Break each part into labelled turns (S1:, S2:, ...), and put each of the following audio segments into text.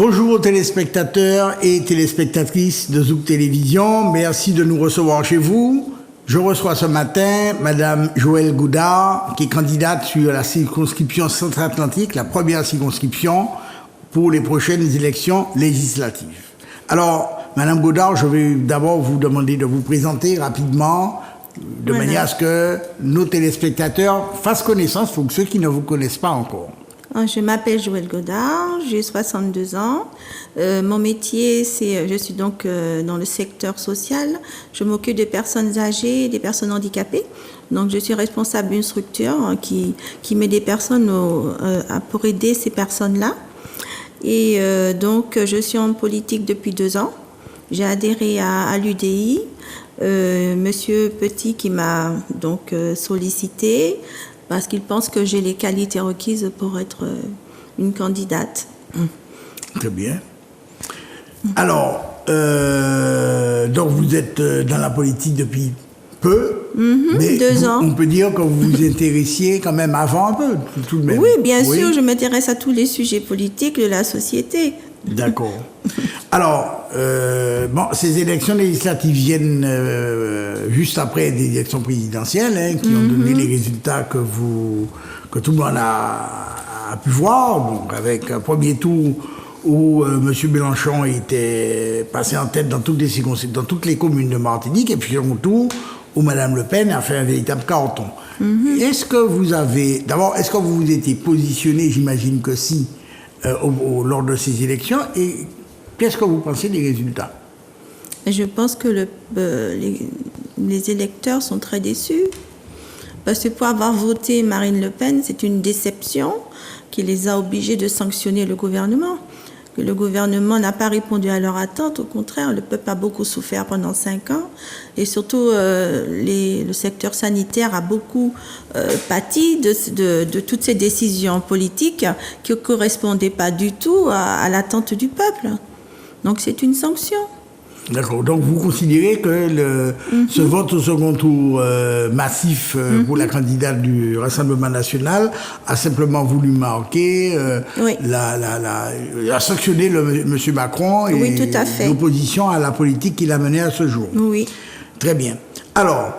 S1: Bonjour aux téléspectateurs et téléspectatrices de Zouk Télévision. Merci de nous recevoir chez vous. Je reçois ce matin Madame Joëlle Goudard, qui est candidate sur la circonscription Centre-Atlantique, la première circonscription pour les prochaines élections législatives. Alors, Madame Goudard, je vais d'abord vous demander de vous présenter rapidement, de manière à ce que nos téléspectateurs fassent connaissance pour ceux qui ne vous connaissent pas encore.
S2: Je m'appelle Joëlle Goudard, j'ai 62 ans. Mon métier, je suis donc dans le secteur social. Je m'occupe des personnes âgées et des personnes handicapées. Donc, je suis responsable d'une structure qui met des personnes pour aider ces personnes-là. Et donc, je suis en politique depuis 2 ans. J'ai adhéré à l'UDI. Monsieur Petit qui m'a donc sollicité parce qu'il pense que j'ai les qualités requises pour être une candidate.
S1: Très bien. Alors, donc vous êtes dans la politique depuis peu, mais
S2: 2 ans.
S1: On peut dire que vous vous intéressiez quand même avant un peu, tout de même.
S2: Oui, bien sûr, je m'intéresse à tous les sujets politiques de la société.
S1: D'accord. Alors, ces élections législatives viennent juste après des élections présidentielles, qui ont donné les résultats que tout le monde a pu voir. Donc, avec un premier tour où M. Mélenchon était passé en tête dans toutes les communes de Martinique, et puis un second tour où Mme Le Pen a fait un véritable carton. Est-ce que vous vous étiez positionné, j'imagine que si, lors de ces élections, et qu'est-ce que vous pensez des résultats?
S2: Je pense que les électeurs sont très déçus, parce que pour avoir voté Marine Le Pen, c'est une déception qui les a obligés de sanctionner le gouvernement. Que le gouvernement n'a pas répondu à leur attente, au contraire, le peuple a beaucoup souffert pendant 5 ans, et surtout le secteur sanitaire a beaucoup pâti de toutes ces décisions politiques qui ne correspondaient pas du tout à l'attente du peuple. Donc c'est une sanction.
S1: D'accord. Donc vous considérez que ce vote au second tour massif pour la candidate du Rassemblement national a simplement voulu marquer, a sanctionné M. Macron et l'opposition à la politique qu'il a menée à ce jour.
S2: Oui.
S1: Très bien. Alors,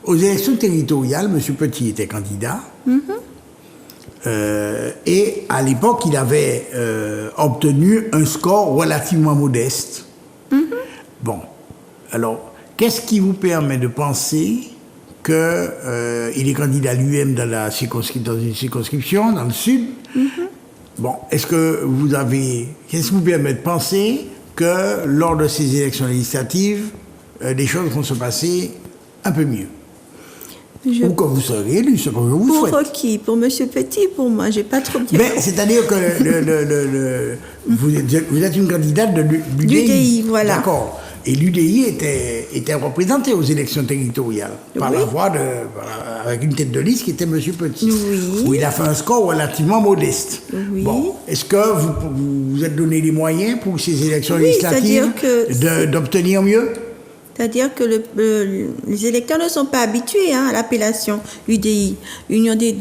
S1: aux élections territoriales, M. Petit était candidat. Et à l'époque, il avait obtenu un score relativement modeste. Bon, alors, qu'est-ce qui vous permet de penser qu'il est candidat lui-même dans une circonscription, dans le sud? Bon, qu'est-ce qui vous permet de penser que lors de ces élections législatives, les choses vont se passer un peu mieux? Ou que vous serez élu, ce que je vous souhaite.
S2: Pour qui? Pour M. Petit? Pour moi, j'ai pas trop bien.
S1: C'est-à-dire que vous êtes une candidate de l'UDI.
S2: L'UDI, voilà.
S1: D'accord. Et l'UDI était représenté aux élections territoriales par la voix avec une tête de liste qui était M. Petit.
S2: Oui.
S1: Où il a fait un score relativement modeste.
S2: Oui.
S1: Bon, est-ce que vous vous êtes donné les moyens pour ces élections législatives d'obtenir mieux?
S2: C'est-à-dire que les électeurs ne sont pas habitués à l'appellation UDI, Union des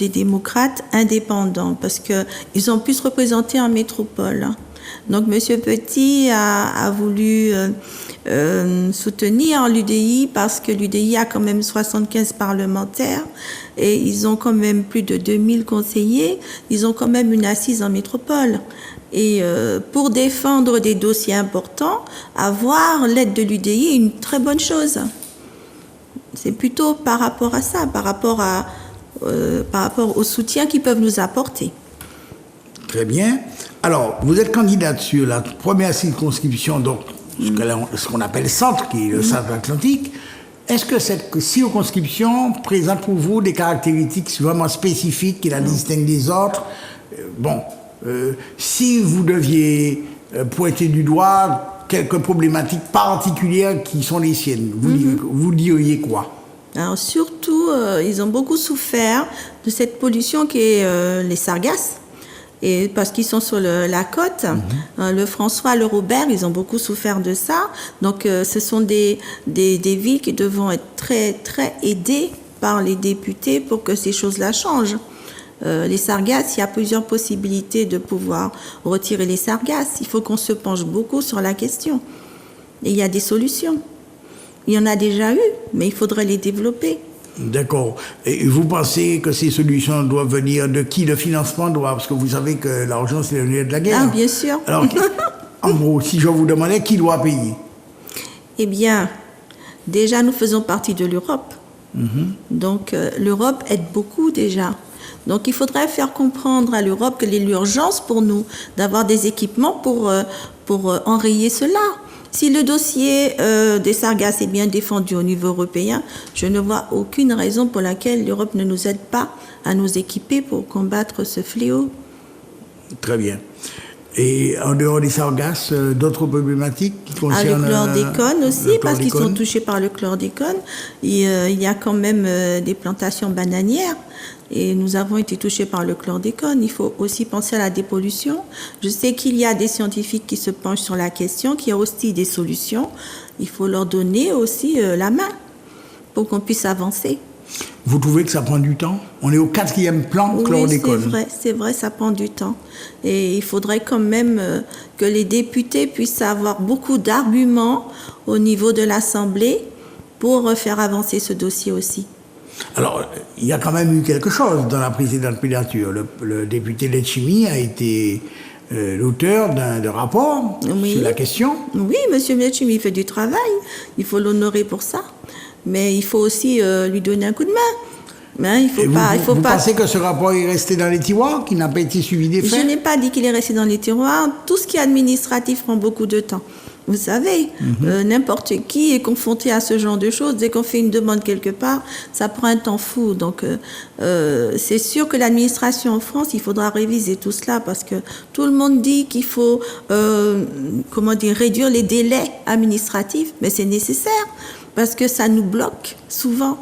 S2: démocrates indépendants, parce qu'ils ont pu se représenter en métropole. Donc, M. Petit a voulu soutenir l'UDI parce que l'UDI a quand même 75 parlementaires et ils ont quand même plus de 2000 conseillers. Ils ont quand même une assise en métropole. Et pour défendre des dossiers importants, avoir l'aide de l'UDI est une très bonne chose. C'est plutôt par rapport à ça, par rapport au soutien qu'ils peuvent nous apporter. Très bien.
S1: Alors, vous êtes candidate sur la première circonscription, donc ce qu'on appelle centre, qui est le Centre-Atlantique. Est-ce que cette circonscription présente pour vous des caractéristiques vraiment spécifiques qui la distinguent des autres? Si vous deviez pointer du doigt quelques problématiques particulières qui sont les siennes, vous diriez quoi?
S2: Alors surtout, ils ont beaucoup souffert de cette pollution qui est les sargasses. Et parce qu'ils sont sur la côte, le François, le Robert, ils ont beaucoup souffert de ça. Donc, ce sont des villes qui devront être très, très aidées par les députés pour que ces choses-là changent. Les sargasses, il y a plusieurs possibilités de pouvoir retirer les sargasses. Il faut qu'on se penche beaucoup sur la question. Et il y a des solutions. Il y en a déjà eu, mais il faudrait les développer.
S1: D'accord. Et vous pensez que ces solutions doivent venir de qui? Le financement doit, parce que vous savez que l'argent, c'est le nerf de la guerre.
S2: Ah, bien sûr.
S1: Alors, en gros, si je vous demandais qui doit payer?
S2: Eh bien, déjà, nous faisons partie de l'Europe. Donc, l'Europe aide beaucoup déjà. Donc, il faudrait faire comprendre à l'Europe qu'il y a l'urgence pour nous d'avoir des équipements pour enrayer cela. Si le dossier des sargasses est bien défendu au niveau européen, je ne vois aucune raison pour laquelle l'Europe ne nous aide pas à nous équiper pour combattre ce fléau.
S1: Très bien. Et en dehors des sargasses, d'autres problématiques qui concernent...
S2: Le chlordécone aussi, parce qu'ils sont touchés par le chlordécone. Il y a quand même des plantations bananières et nous avons été touchés par le chlordécone. Il faut aussi penser à la dépollution. Je sais qu'il y a des scientifiques qui se penchent sur la question, qui ont aussi des solutions. Il faut leur donner aussi la main pour qu'on puisse avancer.
S1: Vous trouvez que ça prend du temps? On est au 4e plan chlordécone.
S2: Oui, c'est vrai, ça prend du temps. Et il faudrait quand même que les députés puissent avoir beaucoup d'arguments au niveau de l'Assemblée pour faire avancer ce dossier aussi.
S1: Alors, il y a quand même eu quelque chose dans la précédente pédature. Le député Letchimy a été l'auteur d'un rapport sur la question.
S2: Oui, M. Letchimy fait du travail. Il faut l'honorer pour ça. Mais il faut aussi lui donner un coup de main. Hein,
S1: vous pensez que ce rapport est resté dans les tiroirs, qu'il n'a pas été suivi des faits?
S2: Je n'ai pas dit qu'il est resté dans les tiroirs. Tout ce qui est administratif prend beaucoup de temps. Vous savez, n'importe qui est confronté à ce genre de choses. Dès qu'on fait une demande quelque part, ça prend un temps fou. Donc, c'est sûr que l'administration en France, il faudra réviser tout cela parce que tout le monde dit qu'il faut, réduire les délais administratifs, mais c'est nécessaire parce que ça nous bloque souvent.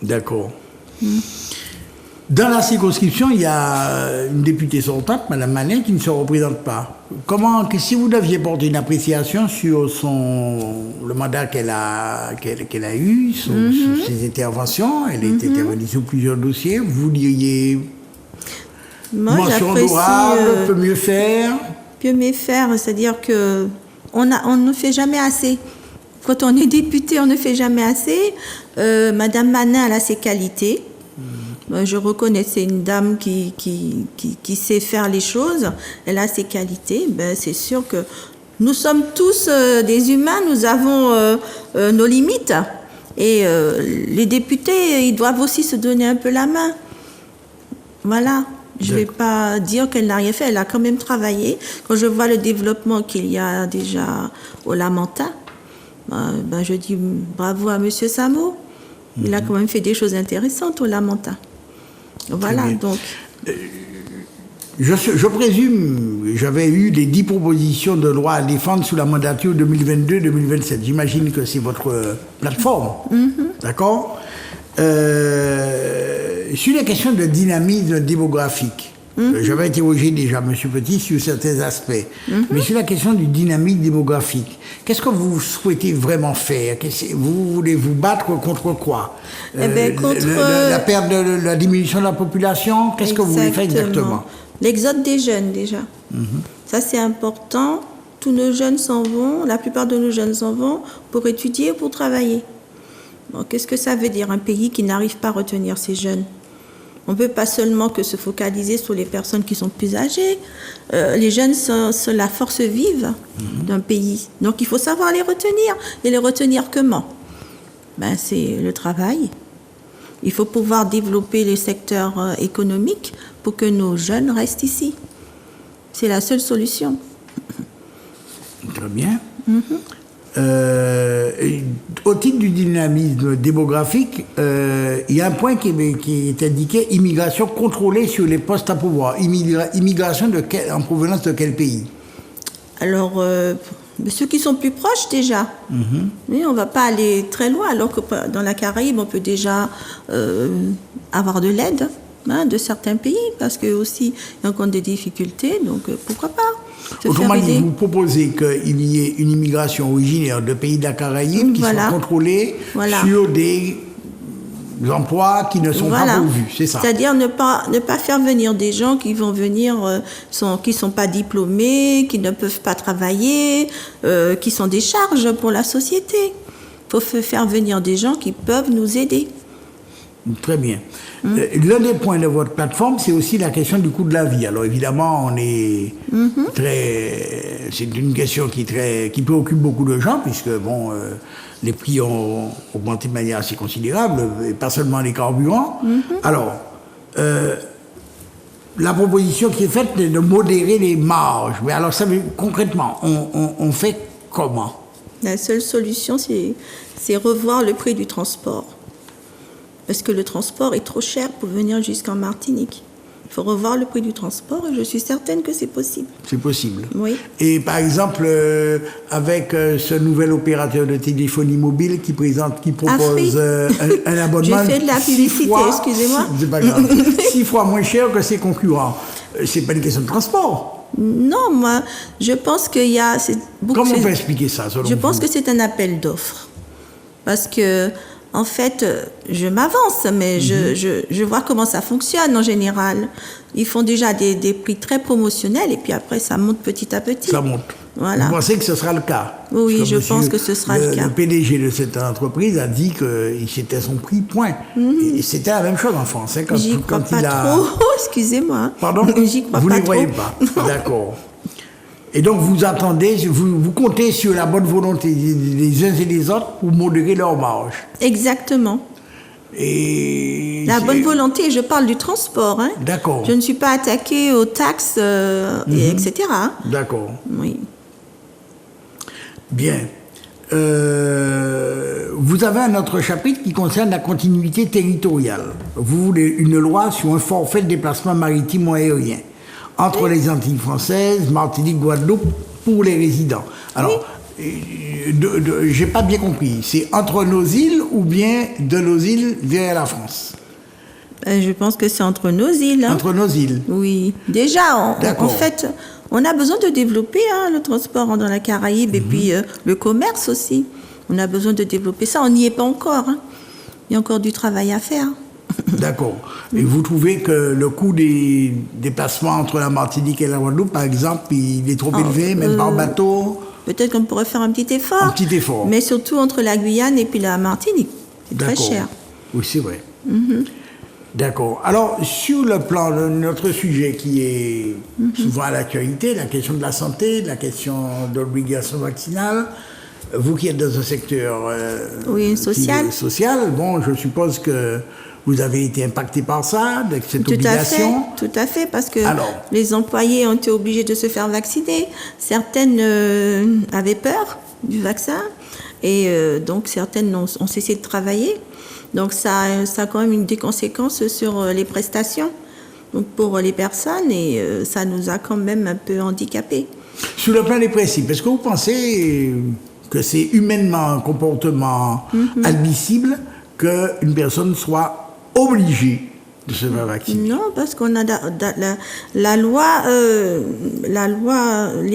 S1: D'accord. Dans la circonscription, il y a une députée sortante, Mme Manet, qui ne se représente pas. Si vous deviez porter une appréciation sur le mandat qu'elle a eu, sur ses interventions, elle est intervenue sur plusieurs dossiers, vous diriez mention honorable, peut mieux faire?
S2: Peut mieux faire, c'est-à-dire que on ne fait jamais assez. Quand on est député, on ne fait jamais assez. Madame Manin, elle a ses qualités. Je reconnais, c'est une dame qui sait faire les choses. Elle a ses qualités. C'est sûr que nous sommes tous des humains, nous avons nos limites. Et les députés, ils doivent aussi se donner un peu la main. Voilà. Je ne vais pas dire qu'elle n'a rien fait. Elle a quand même travaillé. Quand je vois le développement qu'il y a déjà au Lamentin, je dis bravo à M. Samo. Il a quand même fait des choses intéressantes au Lamentin. Voilà, donc...
S1: Je présume, j'avais eu les 10 propositions de loi à défendre sous la mandature 2022-2027. J'imagine que c'est votre plateforme. D'accord? Sur les questions de dynamisme démographique, j'avais interrogé déjà M. Petit sur certains aspects. Mais sur la question du dynamisme démographique, qu'est-ce que vous souhaitez vraiment faire? Vous voulez vous battre contre quoi?
S2: Contre
S1: la perte de la diminution de la population? Qu'est-ce que vous voulez faire exactement?
S2: L'exode des jeunes, déjà. Ça, c'est important. Tous nos jeunes s'en vont, la plupart de nos jeunes s'en vont pour étudier, pour travailler. Bon, qu'est-ce que ça veut dire, un pays qui n'arrive pas à retenir ses jeunes? On ne peut pas seulement que se focaliser sur les personnes qui sont plus âgées. Les jeunes sont la force vive d'un pays. Donc, il faut savoir les retenir. Et les retenir comment? C'est le travail. Il faut pouvoir développer les secteurs économiques pour que nos jeunes restent ici. C'est la seule solution.
S1: Très bien. Au titre du dynamisme démographique, il y a un point qui est indiqué: immigration contrôlée sur les postes à pouvoir. Immigration en provenance de quel pays? Alors,
S2: ceux qui sont plus proches déjà. Oui, on ne va pas aller très loin, alors que dans la Caraïbe, on peut déjà avoir de l'aide de certains pays, parce qu'eux aussi rencontrent des difficultés, donc pourquoi pas?
S1: Autrement dit, vous proposez qu'il y ait une immigration originaire de pays de la Caraïbe qui soit contrôlée sur des emplois qui ne sont pas pourvus, c'est ça.
S2: C'est-à-dire ne pas faire venir des gens qui vont venir, qui sont pas diplômés, qui ne peuvent pas travailler, qui sont des charges pour la société. Il faut faire venir des gens qui peuvent nous aider.
S1: Très bien. L'un des points de votre plateforme, c'est aussi la question du coût de la vie. Alors évidemment, c'est une question qui préoccupe beaucoup de gens, puisque les prix ont augmenté de manière assez considérable, et pas seulement les carburants. Alors, la proposition qui est faite, c'est de modérer les marges. Mais alors, ça veut, concrètement, on fait comment?
S2: La seule solution, c'est revoir le prix du transport. Parce que le transport est trop cher pour venir jusqu'en Martinique. Il faut revoir le prix du transport et je suis certaine que c'est possible.
S1: C'est possible.
S2: Oui.
S1: Et par exemple, avec ce nouvel opérateur de téléphonie mobile qui propose un abonnement.
S2: J'ai fait de la publicité, excusez-moi.
S1: C'est pas grave. 6 fois moins cher que ses concurrents. C'est pas une question de transport.
S2: Non, moi, je pense qu'il y a...
S1: Comment on peut expliquer ça, selon vous?
S2: Je pense que c'est un appel d'offres. Parce que... En fait, je m'avance, mais je vois comment ça fonctionne en général. Ils font déjà des prix très promotionnels et puis après, ça monte petit à petit.
S1: Ça monte.
S2: Voilà.
S1: Vous pensez que ce sera le cas?
S2: Oui, je pense que ce sera le cas.
S1: Le PDG de cette entreprise a dit que c'était son prix, point. Et c'était la même chose en France. Hein,
S2: J'y crois pas trop, excusez-moi.
S1: Pardon?
S2: J'y crois
S1: vous
S2: pas
S1: ne
S2: trop.
S1: Vous ne croyez pas? D'accord. Et donc, vous attendez, vous comptez sur la bonne volonté des uns et des autres pour modérer leur marge.
S2: Exactement.
S1: Et
S2: la bonne volonté, je parle du transport. Hein.
S1: D'accord.
S2: Je ne suis pas attaquée aux taxes, etc.
S1: D'accord.
S2: Oui.
S1: Bien. Vous avez un autre chapitre qui concerne la continuité territoriale. Vous voulez une loi sur un forfait de déplacement maritime ou aérien entre les Antilles françaises, Martinique, Guadeloupe, pour les résidents. Alors, j'ai pas bien compris. C'est entre nos îles ou bien de nos îles vers la France?
S2: Je pense que c'est entre nos îles. Hein.
S1: Entre nos îles?
S2: Oui. Déjà, en fait, on a besoin de développer le transport dans la Caraïbe et puis le commerce aussi. On a besoin de développer ça. On n'y est pas encore. Hein. Il y a encore du travail à faire.
S1: D'accord. Et vous trouvez que le coût des déplacements entre la Martinique et la Guadeloupe, par exemple, il est trop élevé, même par bateau?
S2: Peut-être qu'on pourrait faire un petit effort.
S1: Un petit effort.
S2: Mais surtout entre la Guyane et puis la Martinique. C'est très cher.
S1: Oui, c'est vrai. D'accord. Alors, sur le plan de notre sujet qui est souvent à l'actualité, la question de la santé, la question de l'obligation vaccinale, vous qui êtes dans un secteur social, bon, je suppose que vous avez été impacté par ça, avec cette obligation.
S2: Tout à fait, parce que les employés ont été obligés de se faire vacciner. Certaines avaient peur du vaccin et donc certaines ont cessé de travailler. Donc ça a quand même des conséquences sur les prestations donc pour les personnes et ça nous a quand même un peu handicapés.
S1: Sur le plan des principes, est-ce que vous pensez que c'est humainement un comportement admissible qu'une personne soit obligée de se faire vacciner?
S2: Non, parce qu'on a les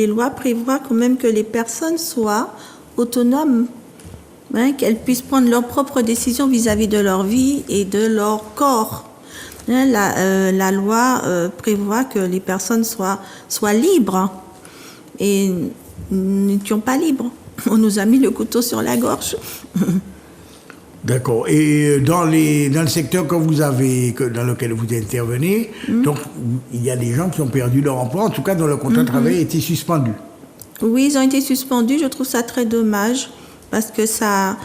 S2: lois prévoient quand même que les personnes soient autonomes, hein, qu'elles puissent prendre leurs propres décisions vis-à-vis de leur vie et de leur corps. Hein, la loi prévoit que les personnes soient libres et nous n'étions pas libres. On nous a mis le couteau sur la gorge.
S1: D'accord. Et dans le secteur dans lequel vous intervenez, donc il y a des gens qui ont perdu leur emploi, en tout cas dont le contrat de travail a été suspendu.
S2: Oui, ils ont été suspendus. Je trouve ça très dommage parce que ça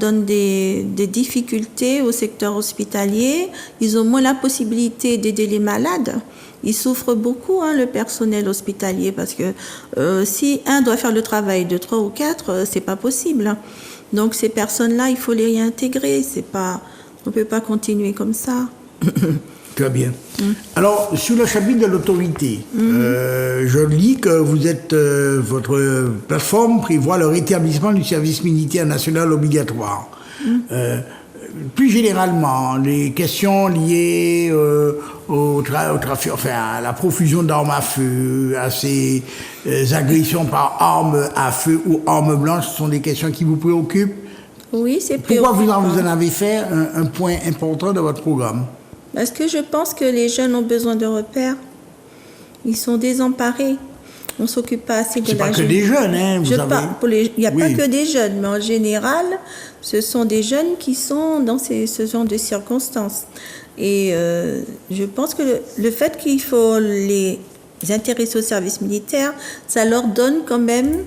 S2: donne des difficultés au secteur hospitalier. Ils ont moins la possibilité d'aider les malades. Ils souffrent beaucoup, hein, le personnel hospitalier, parce que si un doit faire le travail de 3 ou 4, c'est pas possible. Donc ces personnes-là, il faut les réintégrer. On peut pas continuer comme ça.
S1: Très bien. Alors, sur le chapitre de l'autorité, je lis que votre plateforme prévoit le rétablissement du service militaire national obligatoire. Plus généralement, les questions liées au trafic, à la profusion d'armes à feu, à ces agressions par armes à feu ou armes blanches, sont des questions qui vous préoccupent?
S2: Oui, c'est
S1: Pourquoi
S2: préoccupant.
S1: vous en avez fait un point important de votre programme?
S2: Parce que je pense que les jeunes ont besoin de repères. Ils sont désemparés. On ne s'occupe pas assez de
S1: C'est
S2: la
S1: pas que
S2: jeunesse.
S1: des jeunes, hein, vous savez.
S2: Il n'y a pas
S1: Oui.
S2: que des jeunes, mais en général, ce sont des jeunes qui sont dans ce genre de circonstances. Et je pense que le fait qu'il faut les intéresser au service militaire, ça leur donne quand même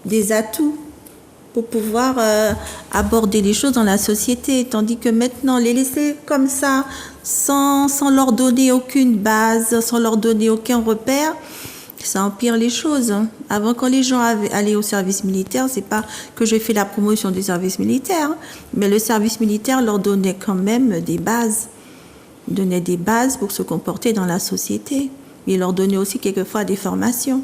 S2: des atouts pour pouvoir aborder les choses dans la société. Tandis que maintenant, les laisser comme ça, sans leur donner aucune base, sans leur donner aucun repère, ça empire les choses. Avant, quand les gens allaient au service militaire, c'est pas que je fais la promotion du service militaire, mais le service militaire leur donnait quand même des bases. Il donnait des bases pour se comporter dans la société. Il leur donnait aussi quelquefois des formations.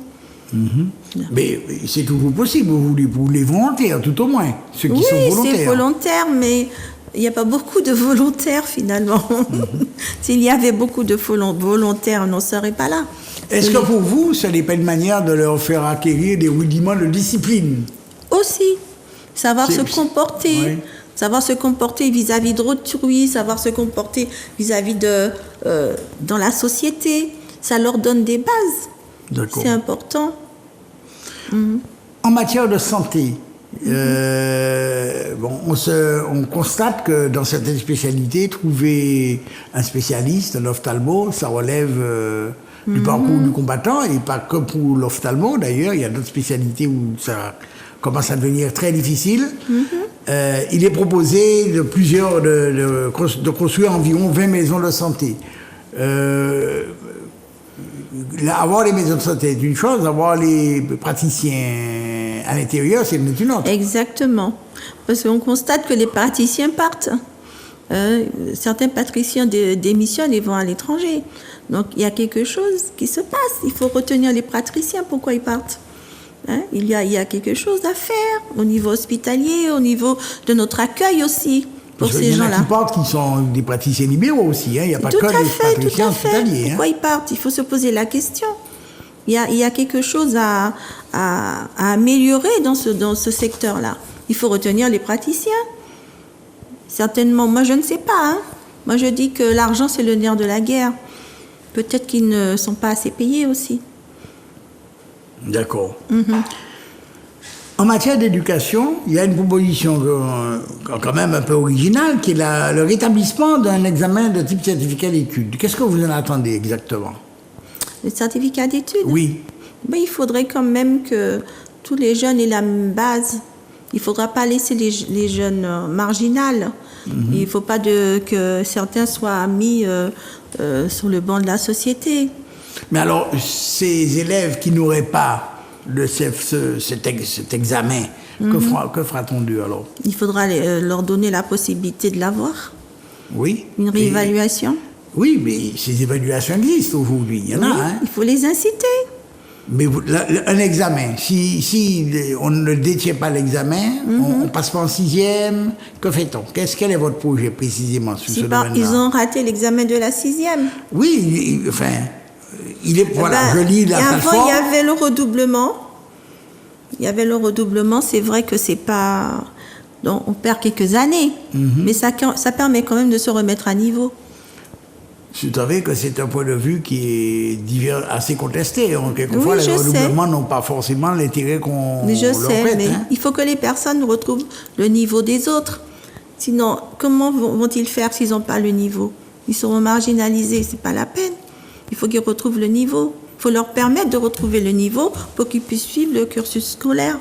S1: Mais c'est toujours possible, vous les volontaires, tout au moins, ceux qui sont
S2: Oui,
S1: volontaires.
S2: c'est volontaire, mais il n'y a pas beaucoup de volontaires finalement. S'il y avait beaucoup de volontaires, on n'en serait pas là.
S1: Est-ce que pour vous, ce n'est pas une manière de leur faire acquérir des rudiments de discipline?
S2: Aussi, savoir se comporter.
S1: Oui.
S2: Savoir se comporter vis-à-vis d'autrui, savoir se comporter vis-à-vis dans la société. Ça leur donne des bases.
S1: D'accord.
S2: C'est important.
S1: En matière de santé, on constate que dans certaines spécialités, trouver un spécialiste, un ophtalmo, ça relève du parcours du combattant, et pas que pour l'ophtalmo d'ailleurs, il y a d'autres spécialités où ça commence à devenir très difficile. Il est proposé de construire environ 20 maisons de santé. Avoir les maisons de santé est une chose, avoir les praticiens à l'intérieur, c'est une autre.
S2: Exactement. Parce qu'on constate que les praticiens partent. Certains praticiens démissionnent et vont à l'étranger. Donc il y a quelque chose qui se passe. Il faut retenir les praticiens, pourquoi ils partent. Il y a quelque chose à faire au niveau hospitalier, au niveau de notre accueil aussi. Pour
S1: Parce
S2: ces
S1: qu'il y en a
S2: gens-là.
S1: qui partent qui sont des praticiens libéraux aussi, hein. Il n'y a pas que des praticiens hospitaliers.
S2: Pourquoi ils partent? Il faut se poser la question. Il y a quelque chose à améliorer dans ce secteur-là. Il faut retenir les praticiens. Certainement, moi je ne sais pas. Hein. Moi je dis que l'argent c'est le nerf de la guerre. Peut-être qu'ils ne sont pas assez payés aussi.
S1: D'accord. En matière d'éducation, il y a une proposition quand même un peu originale, qui est le rétablissement d'un examen de type certificat d'études. Qu'est-ce que vous en attendez exactement?
S2: Le certificat d'études?
S1: Oui.
S2: Mais il faudrait quand même que tous les jeunes aient la même base. Il ne faudra pas laisser les jeunes marginales. Il ne faut pas que certains soient mis sur le banc de la société.
S1: Mais alors, ces élèves qui n'auraient pas cet examen, que fera-t-on d'eux alors?
S2: Il faudra leur donner la possibilité de l'avoir.
S1: Oui.
S2: Une réévaluation.
S1: Oui, mais ces évaluations existent aujourd'hui. Il y en a, hein.
S2: Il faut les inciter.
S1: Mais un examen, si on ne détient pas l'examen, on passe pas en 6e, que fait-on? Quel est votre projet précisément sur ce domaine-là?
S2: Ils ont raté l'examen de la 6e.
S1: Oui, je lis la
S2: avant,
S1: plateforme.
S2: il y avait le redoublement. C'est vrai que c'est pas... Donc, on perd quelques années, mais ça permet quand même de se remettre à niveau.
S1: Vous savez que c'est un point de vue qui est assez contesté. Quelquefois,
S2: Oui,
S1: les redoublements n'ont pas forcément l'intérêt qu'on
S2: Mais je
S1: leur
S2: sais,
S1: prête.
S2: mais il faut que les personnes retrouvent le niveau des autres. Sinon, comment vont-ils faire s'ils n'ont pas le niveau? Ils seront marginalisés, c'est pas la peine. Il faut qu'ils retrouvent le niveau. Il faut leur permettre de retrouver le niveau pour qu'ils puissent suivre le cursus scolaire.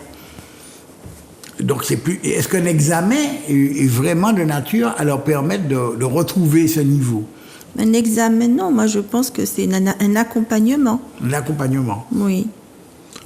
S1: Donc, est-ce qu'un examen est vraiment de nature à leur permettre de retrouver ce niveau?
S2: Un examen, non. Moi, je pense que c'est un accompagnement.
S1: Un accompagnement.
S2: Oui.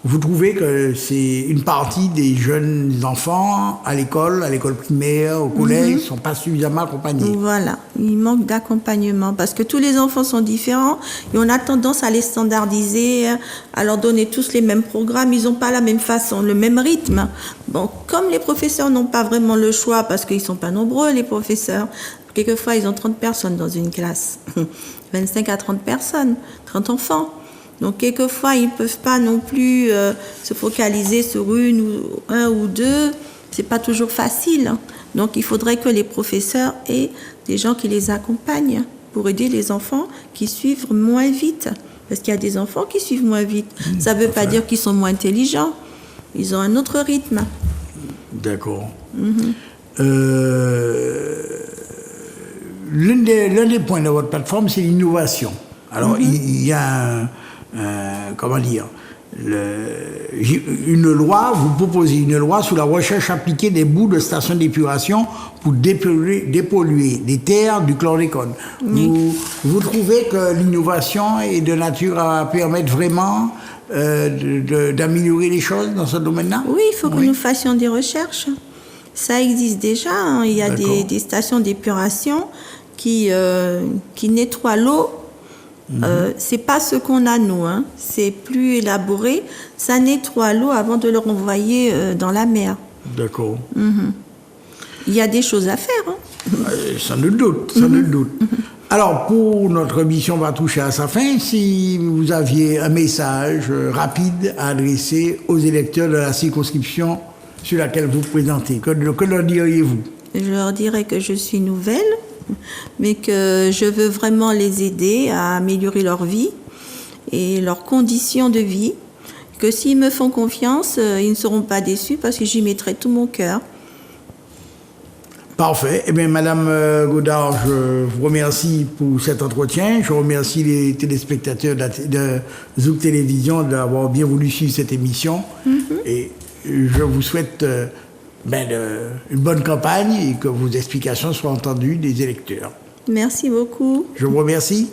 S1: Vous trouvez que c'est une partie des jeunes enfants à l'école primaire, au collège, ne sont pas suffisamment accompagnés?
S2: Voilà. Il manque d'accompagnement parce que tous les enfants sont différents et on a tendance à les standardiser, à leur donner tous les mêmes programmes. Ils n'ont pas la même façon, le même rythme. Bon, comme les professeurs n'ont pas vraiment le choix parce qu'ils ne sont pas nombreux, les professeurs, quelquefois ils ont 30 personnes dans une classe, 25 à 30 personnes, 30 enfants. Donc, quelquefois, ils ne peuvent pas non plus se focaliser sur un ou deux. C'est pas toujours facile. Donc il faudrait que les professeurs aient des gens qui les accompagnent pour aider les enfants qui suivent moins vite. Parce qu'il y a des enfants qui suivent moins vite. Ça ne veut pas dire qu'ils sont moins intelligents. Ils ont un autre rythme.
S1: D'accord. L'un des points de votre plateforme, c'est l'innovation. Alors, il y a comment dire, une loi, vous proposez une loi sur la recherche appliquée des bouts de stations d'épuration pour dépolluer des terres du chlordécone. Vous trouvez que l'innovation est de nature à permettre vraiment d'améliorer les choses dans ce domaine-là?
S2: Oui, il faut que nous fassions des recherches. Ça existe déjà, hein. Il y a des stations d'épuration qui nettoient l'eau. C'est pas ce qu'on a nous, hein. C'est plus élaboré. Ça nettoie l'eau avant de le renvoyer dans la mer.
S1: D'accord.
S2: Il y a des choses à faire, hein.
S1: Sans nul doute, sans nul doute. Alors, pour notre mission va toucher à sa fin, si vous aviez un message rapide à adresser aux électeurs de la circonscription sur laquelle vous présentez, que leur diriez-vous?
S2: Je leur dirais que je suis nouvelle, mais que je veux vraiment les aider à améliorer leur vie et leurs conditions de vie, que s'ils me font confiance, ils ne seront pas déçus parce que j'y mettrai tout mon cœur.
S1: Parfait. Eh bien, Madame Godard, je vous remercie pour cet entretien. Je remercie les téléspectateurs de Zouk Télévision d'avoir bien voulu suivre cette émission. Et je vous souhaite une bonne campagne et que vos explications soient entendues des électeurs.
S2: Merci beaucoup.
S1: Je vous remercie.